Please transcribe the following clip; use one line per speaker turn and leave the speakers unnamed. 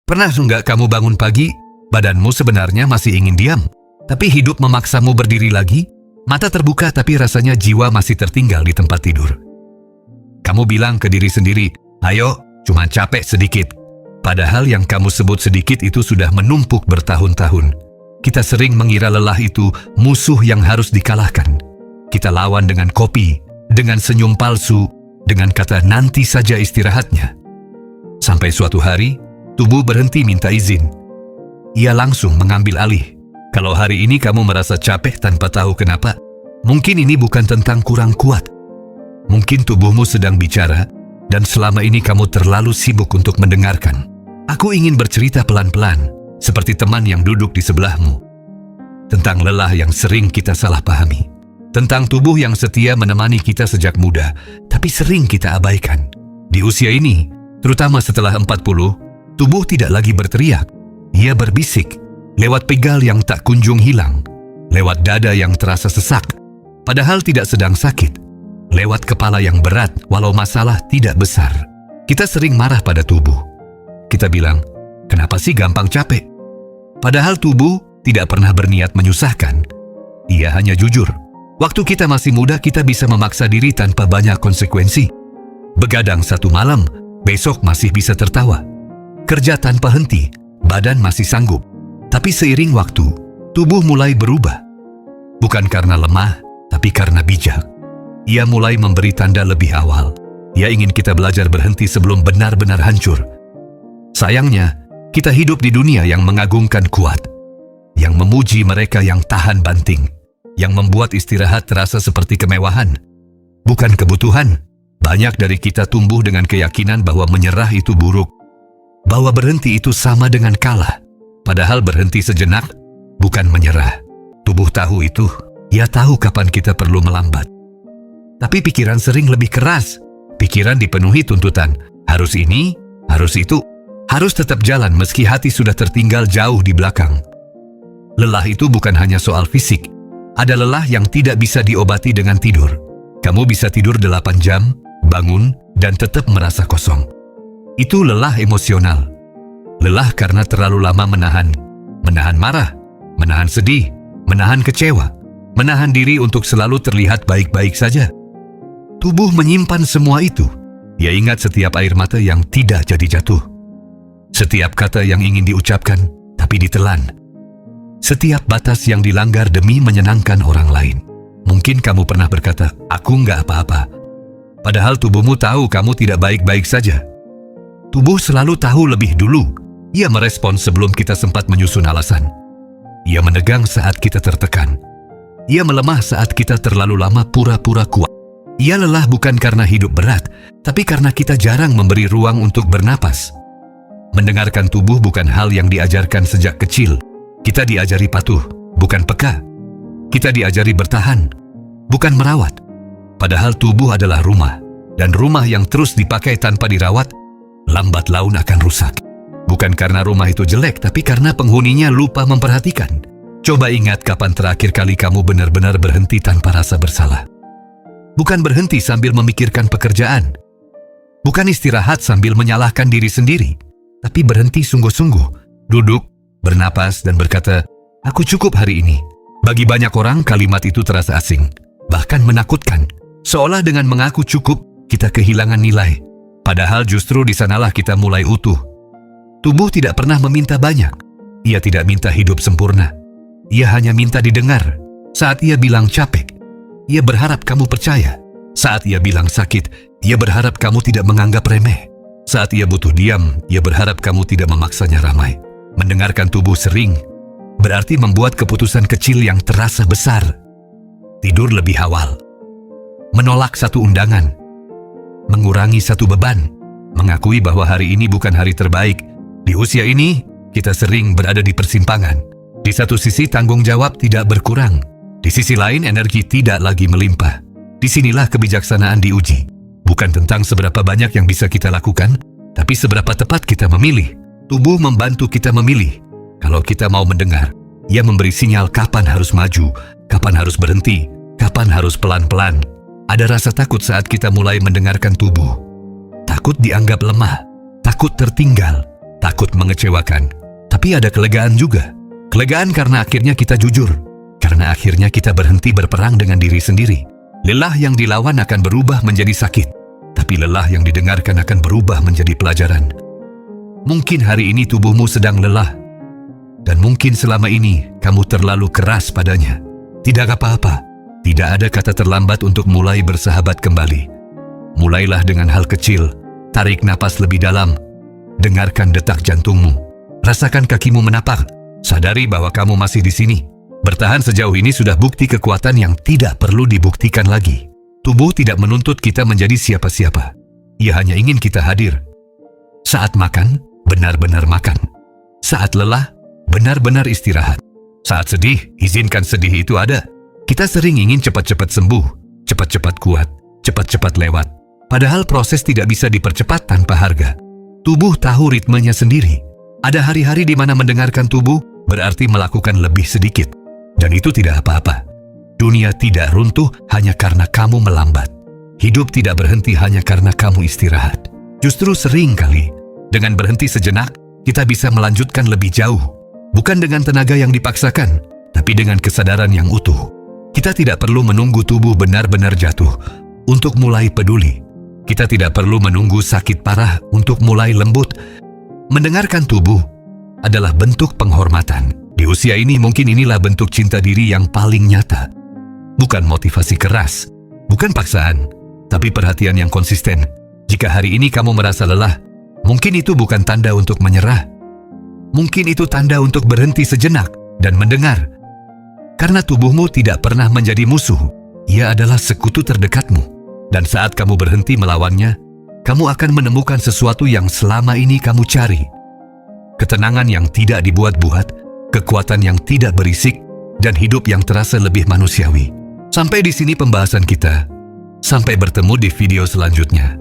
Pernah nggak kamu bangun pagi, badanmu sebenarnya masih ingin diam, tapi hidup memaksamu berdiri lagi? Mata terbuka tapi rasanya jiwa masih tertinggal di tempat tidur. Kamu bilang ke diri sendiri, ayo, cuma capek sedikit. Padahal yang kamu sebut sedikit itu sudah menumpuk bertahun-tahun. Kita sering mengira lelah itu musuh yang harus dikalahkan. Kita lawan dengan kopi, dengan senyum palsu, dengan kata nanti saja istirahatnya. Sampai suatu hari, tubuh berhenti minta izin. Ia langsung mengambil alih. Kalau hari ini kamu merasa capek tanpa tahu kenapa, mungkin ini bukan tentang kurang kuat. Mungkin tubuhmu sedang bicara, dan selama ini kamu terlalu sibuk untuk mendengarkan. Aku ingin bercerita pelan-pelan, seperti teman yang duduk di sebelahmu. Tentang lelah yang sering kita salah pahami. Tentang tubuh yang setia menemani kita sejak muda, tapi sering kita abaikan. Di usia ini, terutama setelah 40, tubuh tidak lagi berteriak. Ia berbisik, lewat pegal yang tak kunjung hilang, lewat dada yang terasa sesak, padahal tidak sedang sakit, lewat kepala yang berat walau masalah tidak besar. Kita sering marah pada tubuh. Kita bilang, kenapa sih gampang capek? Padahal tubuh tidak pernah berniat menyusahkan. Ia hanya jujur. Waktu kita masih muda, kita bisa memaksa diri tanpa banyak konsekuensi. Begadang satu malam, besok masih bisa tertawa. Kerja tanpa henti, badan masih sanggup. Tapi seiring waktu, tubuh mulai berubah. Bukan karena lemah, tapi karena bijak. Ia mulai memberi tanda lebih awal. Ia ingin kita belajar berhenti sebelum benar-benar hancur. Sayangnya, kita hidup di dunia yang mengagungkan kuat, yang memuji mereka yang tahan banting, yang membuat istirahat terasa seperti kemewahan, bukan kebutuhan. Banyak dari kita tumbuh dengan keyakinan bahwa menyerah itu buruk, bahwa berhenti itu sama dengan kalah. Padahal berhenti sejenak bukan menyerah. Tubuh tahu itu, ia tahu kapan kita perlu melambat. Tapi pikiran sering lebih keras. Pikiran dipenuhi tuntutan, harus ini, harus itu, harus tetap jalan meski hati sudah tertinggal jauh di belakang. Lelah itu bukan hanya soal fisik. Ada lelah yang tidak bisa diobati dengan tidur. Kamu bisa tidur 8 jam, bangun, dan tetap merasa kosong. Itu lelah emosional. Lelah karena terlalu lama menahan marah, menahan sedih, menahan kecewa, menahan diri untuk selalu terlihat baik-baik saja. Tubuh menyimpan semua itu. Ia ingat setiap air mata yang tidak jadi jatuh. Setiap kata yang ingin diucapkan, tapi ditelan. Setiap batas yang dilanggar demi menyenangkan orang lain. Mungkin kamu pernah berkata, aku nggak apa-apa. Padahal tubuhmu tahu kamu tidak baik-baik saja. Tubuh selalu tahu lebih dulu. Ia merespons sebelum kita sempat menyusun alasan. Ia menegang saat kita tertekan. Ia melemah saat kita terlalu lama pura-pura kuat. Ia lelah bukan karena hidup berat, tapi karena kita jarang memberi ruang untuk bernapas. Mendengarkan tubuh bukan hal yang diajarkan sejak kecil. Kita diajari patuh, bukan peka. Kita diajari bertahan, bukan merawat. Padahal tubuh adalah rumah, dan rumah yang terus dipakai tanpa dirawat, lambat laun akan rusak. Bukan karena rumah itu jelek, tapi karena penghuninya lupa memperhatikan. Coba ingat kapan terakhir kali kamu benar-benar berhenti tanpa rasa bersalah. Bukan berhenti sambil memikirkan pekerjaan. Bukan istirahat sambil menyalahkan diri sendiri. Tapi berhenti sungguh-sungguh. Duduk, bernapas, dan berkata, aku cukup hari ini. Bagi banyak orang, kalimat itu terasa asing. Bahkan menakutkan. Seolah dengan mengaku cukup, kita kehilangan nilai. Padahal justru di sanalah kita mulai utuh. Tubuh tidak pernah meminta banyak. Ia tidak minta hidup sempurna. Ia hanya minta didengar. Saat ia bilang capek, ia berharap kamu percaya. Saat ia bilang sakit, ia berharap kamu tidak menganggap remeh. Saat ia butuh diam, ia berharap kamu tidak memaksanya ramai. Mendengarkan tubuh sering berarti membuat keputusan kecil yang terasa besar. Tidur lebih awal. Menolak satu undangan. Mengurangi satu beban. Mengakui bahwa hari ini bukan hari terbaik. Di usia ini, kita sering berada di persimpangan. Di satu sisi tanggung jawab tidak berkurang. Di sisi lain energi tidak lagi melimpah. Disinilah kebijaksanaan diuji. Bukan tentang seberapa banyak yang bisa kita lakukan, tapi seberapa tepat kita memilih. Tubuh membantu kita memilih. Kalau kita mau mendengar, ia memberi sinyal kapan harus maju, kapan harus berhenti, kapan harus pelan-pelan. Ada rasa takut saat kita mulai mendengarkan tubuh. Takut dianggap lemah, takut tertinggal, takut mengecewakan, tapi ada kelegaan juga. Kelegaan karena akhirnya kita jujur, karena akhirnya kita berhenti berperang dengan diri sendiri. Lelah yang dilawan akan berubah menjadi sakit, tapi lelah yang didengarkan akan berubah menjadi pelajaran. Mungkin hari ini tubuhmu sedang lelah, dan mungkin selama ini kamu terlalu keras padanya. Tidak apa-apa, tidak ada kata terlambat untuk mulai bersahabat kembali. Mulailah dengan hal kecil, tarik napas lebih dalam, dengarkan detak jantungmu, rasakan kakimu menapak, sadari bahwa kamu masih di sini. Bertahan sejauh ini sudah bukti kekuatan yang tidak perlu dibuktikan lagi. Tubuh tidak menuntut kita menjadi siapa-siapa. Ia hanya ingin kita hadir. Saat makan, benar-benar makan. Saat lelah, benar-benar istirahat. Saat sedih, izinkan sedih itu ada. Kita sering ingin cepat-cepat sembuh, cepat-cepat kuat, cepat-cepat lewat. Padahal proses tidak bisa dipercepat tanpa harga. Tubuh tahu ritmenya sendiri. Ada hari-hari di mana mendengarkan tubuh berarti melakukan lebih sedikit. Dan itu tidak apa-apa. Dunia tidak runtuh hanya karena kamu melambat. Hidup tidak berhenti hanya karena kamu istirahat. Justru sering kali, dengan berhenti sejenak, kita bisa melanjutkan lebih jauh. Bukan dengan tenaga yang dipaksakan, tapi dengan kesadaran yang utuh. Kita tidak perlu menunggu tubuh benar-benar jatuh untuk mulai peduli. Kita tidak perlu menunggu sakit parah untuk mulai lembut. Mendengarkan tubuh adalah bentuk penghormatan. Di usia ini mungkin inilah bentuk cinta diri yang paling nyata. Bukan motivasi keras, bukan paksaan, tapi perhatian yang konsisten. Jika hari ini kamu merasa lelah, mungkin itu bukan tanda untuk menyerah. Mungkin itu tanda untuk berhenti sejenak dan mendengar. Karena tubuhmu tidak pernah menjadi musuh, ia adalah sekutu terdekatmu. Dan saat kamu berhenti melawannya, kamu akan menemukan sesuatu yang selama ini kamu cari. Ketenangan yang tidak dibuat-buat, kekuatan yang tidak berisik, dan hidup yang terasa lebih manusiawi. Sampai di sini pembahasan kita. Sampai bertemu di video selanjutnya.